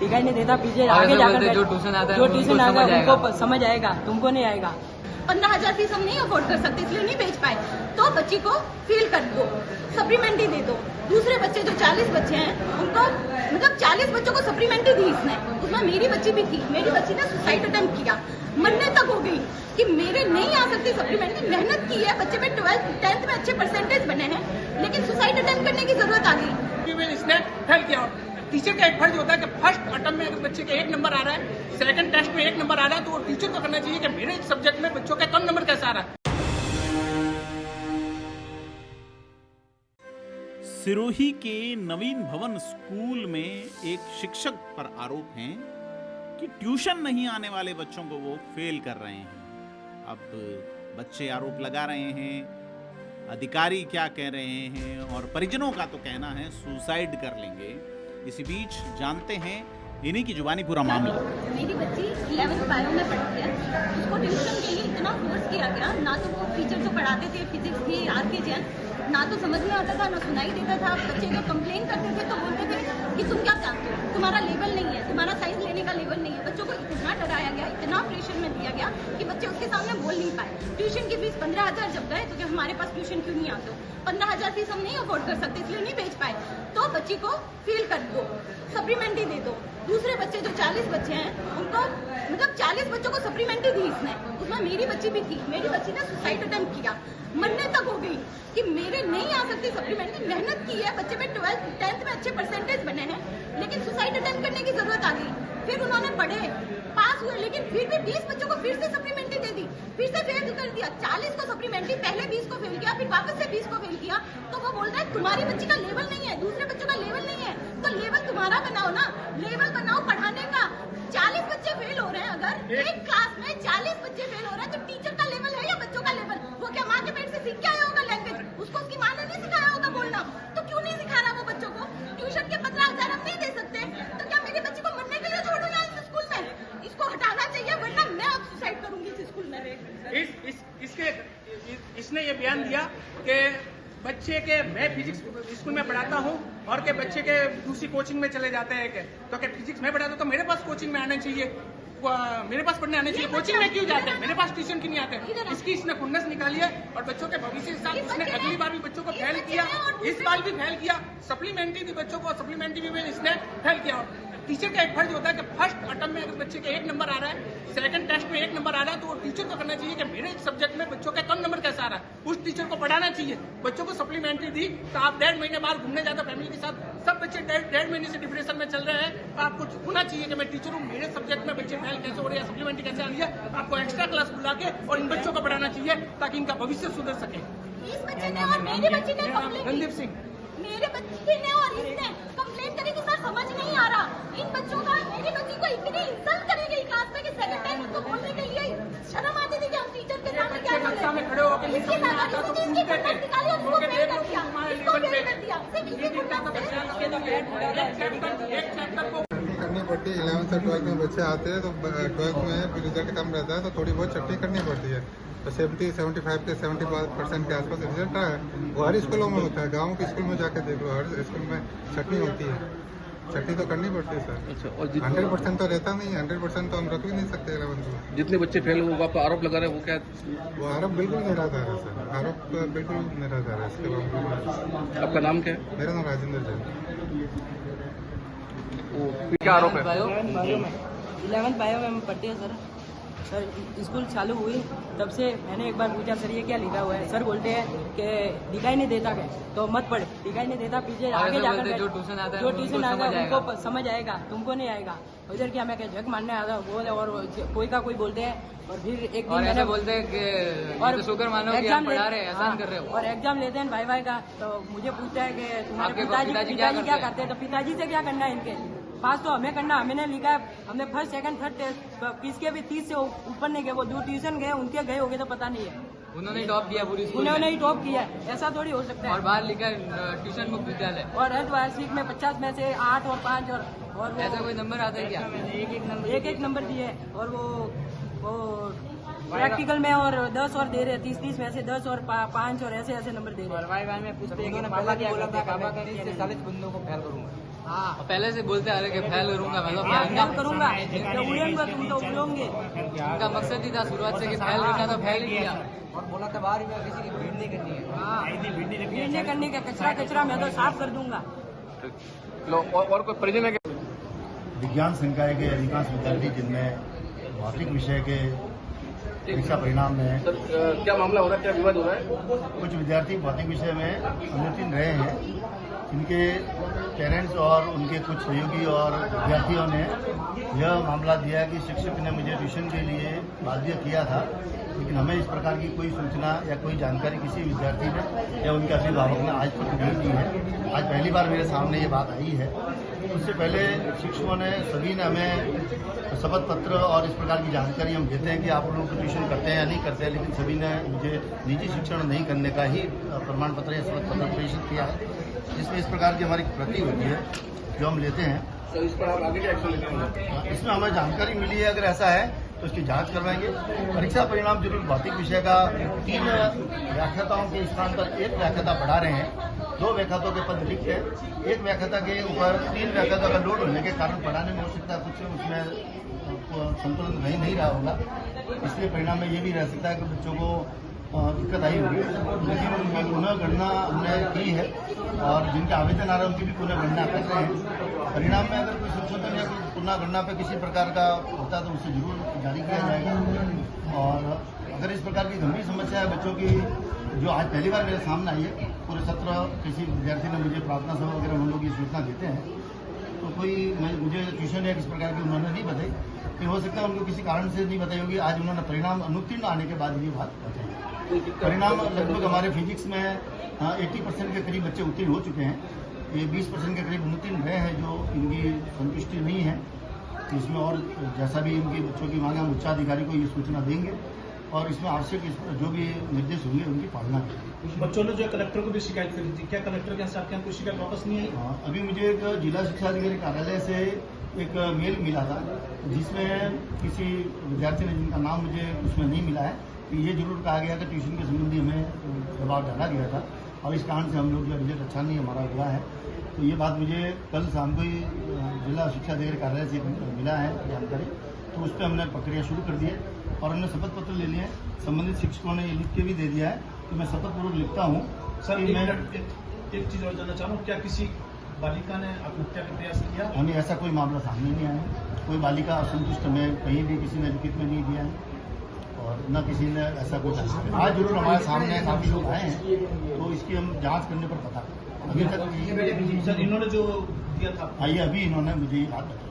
दिखाई नहीं देता पीछे आगे जाकर जो ट्यूशन आता है जो ट्यूशन आता है उनको समझ आएगा, तुमको नहीं आएगा। 15,000 फीस हम नहीं अफोर्ड कर सकते, इसलिए नहीं बेच पाए, तो बच्ची को फील कर दो, सप्लीमेंट्री दे दो। दूसरे बच्चे जो 40 बच्चे हैं उनको मतलब 40 बच्चों को सप्लीमेंट्री दी इसने, उसमें मेरी बच्ची भी थी। मेरी बच्ची ने सुसाइड अटेम्प्ट किया, मरने तक हो गई कि मेरे नहीं आ सकती सप्लीमेंट्री। मेहनत की है, बच्चे में 12th 10th में अच्छे परसेंटेज बने हैं, लेकिन सुसाइड अटेम्प्ट करने की जरूरत आ गई। इसने फेल किया। टीचर का एक फर्ज होता है कि फर्स्ट अटेम्प्ट में अगर बच्चे के 1 नंबर आ रहा है, सेकंड टेस्ट में 1 नंबर आ रहा है, तो वो टीचर को करना चाहिए कि मेरे सब्जेक्ट में बच्चों का कम नंबर कैसा आ रहा है। सिरोही के नवीन भवन स्कूल में एक शिक्षक पर आरोप है कि ट्यूशन नहीं आने वाले बच्चों को वो फेल कर रहे हैं। अब बच्चे आरोप लगा रहे हैं, अधिकारी क्या कह रहे हैं, और परिजनों का तो कहना है सुसाइड कर लेंगे। इसी बीच जानते हैं इन्हीं की जुबानी पूरा मामला। मेरी बच्ची 11th बायो में पढ़ती है, उसको ट्यूशन के लिए इतना फोर्स किया गया, ना तो वो टीचर जो पढ़ाते थे फिजिक्स की आर के जैन, ना तो समझ में आता था ना सुनाई देता था। बच्चे जब कंप्लेन करते थे तो बोलते थे कि तुम क्या जानते हो, तुम्हारा लेवल नहीं है, तुम्हारा साइंस लेने का लेवल नहीं है। बच्चों को इतना डराया गया, इतना प्रेशर में दिया गया कि बच्चे उसके सामने बोल नहीं पाए। ट्यूशन की फीस 15,000 जब गए तो कि हमारे पास ट्यूशन क्यों नहीं आते, 15,000 फीस हम नहीं अफोर्ड कर सकते, इसलिए नहीं बेच पाए, तो बच्ची को फील कर दो, सप्लीमेंट्री दे दो। दूसरे बच्चे जो 40 बच्चे हैं उनको मतलब 40 बच्चों को सप्लीमेंट्री दी इसने, उसमें मेरी बच्ची भी थी। मेरी बच्ची ने सुसाइड अटेम्प्ट किया, मरने तक हो गई कि मेरे नहीं आ सकती सप्लीमेंट्री। मेहनत की है, बच्चे में 12th 10th में अच्छे परसेंटेज बने हैं, लेकिन सुसाइड अटेम्प्ट करने की जरूरत आ गई। फिर उन्होंने पढ़े, पास हुए, लेकिन फिर भी 20 बच्चों को फिर से सप्लीमेंट्री दे दी, फिर से फेल कर दिया। 40 को सप्लीमेंट्री, पहले 20 को फेल किया, फिर वापस से 20 को फेल किया। तो वो बोल रहा है तुम्हारी बच्ची का लेवल नहीं है, दूसरे बच्चों का लेवल नहीं है, तो लेवल तुम्हारा बनाओ ना, लेवल बनाओ पढ़ाने का। 40 बच्चे फेल हो रहे हैं, अगर एक क्लास में 40 बच्चे फेल हो रहे हैं, तो टीचर का लेवल है या बच्चों का लेवल? वो क्या माँ के पेट से सीख के आया होगा लैंग्वेज? उसको उसकी माँ ने नहीं सिखाया होगा बोलना, तो क्यों नहीं सिखा रहा वो बच्चों को? ट्यूशन के 15,000 हम नहीं दे सकते, तो क्या मेरी बच्ची को मरने के लिए छोड़ू यहाँ इस स्कूल में? इसको हटाना चाहिए, वरना मैं अब सुसाइड करूंगी इस स्कूल में। इसने ये बयान दिया कि बच्चे के मैं फिजिक्स स्कूल में पढ़ाता हूँ और के बच्चे के दूसरी कोचिंग में चले जाते हैं, तो क्या फिजिक्स में पढ़ाता हूँ तो मेरे पास कोचिंग में आने चाहिए, मेरे पास पढ़ने आने चाहिए, कोचिंग में क्यों जाते हैं, मेरे पास ट्यूशन क्यों नहीं आते? इसकी इसने खुन्नस निकाली है और बच्चों के भविष्य के साथ उसने अगली बार भी बच्चों को फेल किया, इस बार भी फेल किया। सप्लीमेंट्री दी बच्चों को, सप्लीमेंट्री में इसने फेल किया। टीचर का एक फर्ज होता है कि फर्स्ट अटेम्प्ट में अगर बच्चे के 1 नंबर आ रहा है, सेकंड टेस्ट में 1 नंबर आ रहा है, तो वो टीचर को करना चाहिए कि मेरे सब्जेक्ट में बच्चों का कम नंबर कैसा आ रहा है, उस टीचर को पढ़ाना चाहिए। बच्चों को सप्लीमेंट्री दी तो आप 1.5 महीने बाद घूमने जाते फैमिली के साथ, सब बच्चे 1.5 महीने से डिप्रेशन में चल रहे हैं। आपको होना चाहिए कि मैं टीचर हूँ, मेरे सब्जेक्ट में बच्चे फेल कैसे हो रहे हैं, सप्लीमेंट्री कैसे आ रही है, आपको एक्स्ट्रा क्लास बुला के और इन बच्चों को पढ़ाना चाहिए ताकि इनका भविष्य सुधर सके। इस बच्चे ने और मेरे बच्चे ने रणदीप सिंह, मेरे बच्चे ने और इसने कंप्लेन करी कि सर समझ नहीं आ रहा। इन बच्चों का, मेरी बच्ची को इतनी इंसल्ट करी गई क्लास में कि सेकंड टाइम उनको बोलने के लिए शर्म आती थी कि हम टीचर के सामने क्या बोले। कक्षा में खड़े होकर इसके साथ इसकी खुन्नस निकाली और उसको फेल कर दिया, इसको फेल कर दिया, सिर्फ इसी खुन्नस से। करनी पड़ती है। 11th से 12th में बच्चे आते हैं तो 12th में रिजल्ट कम रहता है, तो थोड़ी बहुत छुट्टी करनी पड़ती है। तो 75 के 70% के आसपास रिजल्ट आया। वो हर स्कूलों में होता है, गाँव के स्कूल में जाके देख लो, हर स्कूल में छुट्टी होती है, छुट्टी तो करनी पड़ती है सर। अच्छा, और 100% तो रहता नहीं, 100% तो हम रख भी नहीं सकते 11th में। जितने बच्चे फेल हुए आप आरोप लगा रहे हैं वो क्या? वो आरोप बिल्कुल निराधार है सर, आरोप बिल्कुल निराधार है। इसके बावजूद आपका नाम क्या है? मेरा नाम राजेंद्र जैन। क्या आरोप है? 11th बायो में पढ़ती है सर। सर स्कूल चालू हुई तब से मैंने एक बार पूछा सर ये क्या लिखा हुआ है, सर बोलते हैं कि दिखाई नहीं देता है तो मत पढ़, दिखाई नहीं देता पीछे आगे जाकर जो ट्यूशन आता है उनको समझ आएगा, तुमको नहीं आएगा। उधर क्या मैं जग मारने आता बोले, और कोई का कोई बोलते हैं। और फिर एक दिन मैंने बोलते हैं कि और शुक्र मानो कि हम पढ़ा रहे हैं, एहसान कर रहे हो। और एग्जाम लेते हैं भाई का, तो मुझे पूछता है कि तुम्हारे पिताजी क्या करते हैं, तो पिताजी से क्या करना है, इनके पास तो हमें करना, हमने लिखा है, हमने फर्स्ट सेकंड थर्ड टेस्ट किसके भी 30 से ऊपर नहीं गए, वो दूर ट्यूशन गए उनके गए होंगे तो पता नहीं है, उन्होंने टॉप किया पूरी स्कूल, उन्होंने ही टॉप किया, ऐसा थोड़ी हो सकता है। और बाहर लिखा ट्यूशन मुक्त विद्यालय, और अर्धवार्षिक में 50 में से 8 और 5 और ऐसा कोई नंबर आता है क्या? एक नंबर दिए, और वो प्रैक्टिकल में और 10 और दे रहे, 30 में से 10 और 5 और ऐसे नंबर दे रहे हैं। में पूछते हैं कि पापा क्या बोला था, पापा 30 से 40 बंदों को फेल करूंगा। हाँ पहले से बोलते आ रहे कि फेल करूंगा, मतलब हाँ, इनका फेल करूंगा, जब उड़ेंगे तुम तो उड़ोगे। इनका मकसद ही था शुरुआत से कि फेल करना, तो फेल ही किया। और बोला था बाहर में किसी की भीड़ नहीं करनी है। हाँ भीड़ नहीं करने का, कचरा मैं तो साफ कर दूंगा। और कोई परिजन है क्या? विज्ञान संकाय के अधिकांश विद्यार्थी जिनमें भौतिक विषय के परीक्षा परिणाम में सर क्या मामला हो रहा है, क्या विवाद हो रहा है? कुछ विद्यार्थी भौतिक विषय में अनुत्तीर्ण रहे हैं, जिनके पेरेंट्स और उनके कुछ सहयोगी और विद्यार्थियों ने यह मामला दिया कि शिक्षक ने मुझे ट्यूशन के लिए बाध्य किया था, लेकिन हमें इस प्रकार की कोई सूचना या कोई जानकारी किसी विद्यार्थी ने या उनके अभिभावक ने आज तक नहीं दी है। आज पहली बार मेरे सामने ये बात आई है। उससे पहले शिक्षकों ने सभी ने हमें शपथ पत्र और इस प्रकार की जानकारी हम देते हैं कि आप लोग ट्यूशन करते हैं या नहीं करते हैं, लेकिन सभी ने मुझे निजी शिक्षण नहीं करने का ही प्रमाण पत्र या शपथ पत्र प्रेषित किया है, जिसमें इस प्रकार की हमारी प्रति होती है जो हम लेते हैं। तो इस पर आप आगे क्या एक्शन लेते हैं? इसमें हमें जानकारी मिली है, अगर ऐसा है तो उसकी जांच करवाएंगे। परीक्षा परिणाम जरूर भौतिक विषय का 3 व्याख्याताओं के स्थान पर 1 व्याख्याता बढ़ा रहे हैं, 2 व्याख्याताओं के पद रिक्त है। 1 व्याख्याता के ऊपर 3 व्याख्याता का लोड होने के कारण पढ़ाने में हो सकता है कुछ उसमें संतुलन नहीं रहा होगा, इसलिए परिणाम में ये भी रह सकता है कि बच्चों को दिक्कत आई होगी। लेकिन पुनः गणना हमने की है और जिनके आवेदन आ रहे हैं उनकी भी पुनः गणना कर रहे हैं। परिणाम में अगर कोई संशोधन या कोई पुनः गणना पे किसी प्रकार का होता है तो उसे जरूर जारी किया जाएगा। और अगर इस प्रकार की गंभीर समस्या है बच्चों की जो आज पहली बार मेरे सामने आई है, पूरे सत्र किसी विद्यार्थी ने मुझे प्रार्थना सभा वगैरह हम लोग ये सूचना देते हैं, तो कोई मुझे ट्यूशन या किस प्रकार की उन्होंने नहीं बताई, लेकिन हो सकता है उनको किसी कारण से नहीं बताई होगी। आज उन्होंने परिणाम अनुत्तीर्ण आने के बाद ये बात बताई। परिणाम लगभग हमारे फिजिक्स में 80% के करीब बच्चे उत्तीर्ण हो चुके हैं, ये 20% के करीब अनुत्तीर्ण रहे हैं जो इनकी संतुष्टि नहीं है। तो इसमें और जैसा भी इनकी बच्चों की मांग है हम उच्चाधिकारी को ये सूचना देंगे और इसमें आवश्यक जो भी निर्देश होंगे उनकी पालना करेंगे। बच्चों ने जो कलेक्टर को भी शिकायत करी थी, क्या कलेक्टर के हिसाब से कोई शिकायत वापस नहीं आई? अभी मुझे एक जिला शिक्षा अधिकारी कार्यालय से एक मेल मिला था जिसमें किसी विद्यार्थी ने, जिनका नाम मुझे उसमें नहीं मिला है, कि ये जरूर कहा गया कि ट्यूशन के संबंधी हमें दबाव डाला गया था और इस कारण से हम लोग जो रिजल्ट अच्छा नहीं हमारा हुआ है। तो ये बात मुझे कल शाम को ही जिला शिक्षा अधिकारी कार्यालय से मिला है जानकारी, तो उस पर हमने प्रक्रिया शुरू कर दी है और हमने शपथ पत्र ले लिए। संबंधित शिक्षकों ने ये लिख के भी दे दिया है कि मैं शपथपूर्वक लिखता हूँ। सर एक चीज और जानना चाहूँ, क्या किसी बालिका ने आत्महत्या का प्रयास किया? हमें ऐसा कोई मामला सामने नहीं आया, कोई बालिका असंतुष्ट हमें कहीं भी किसी ने लिखित में नहीं दिया है और न किसी ने ऐसा कुछ। आज जरूर हमारे सामने काफी लोग आए हैं तो इसकी हम जांच करने पर पता अभी तक। सर इन्होंने जो दिया था, आइए अभी इन्होंने मुझे ये बात बताई।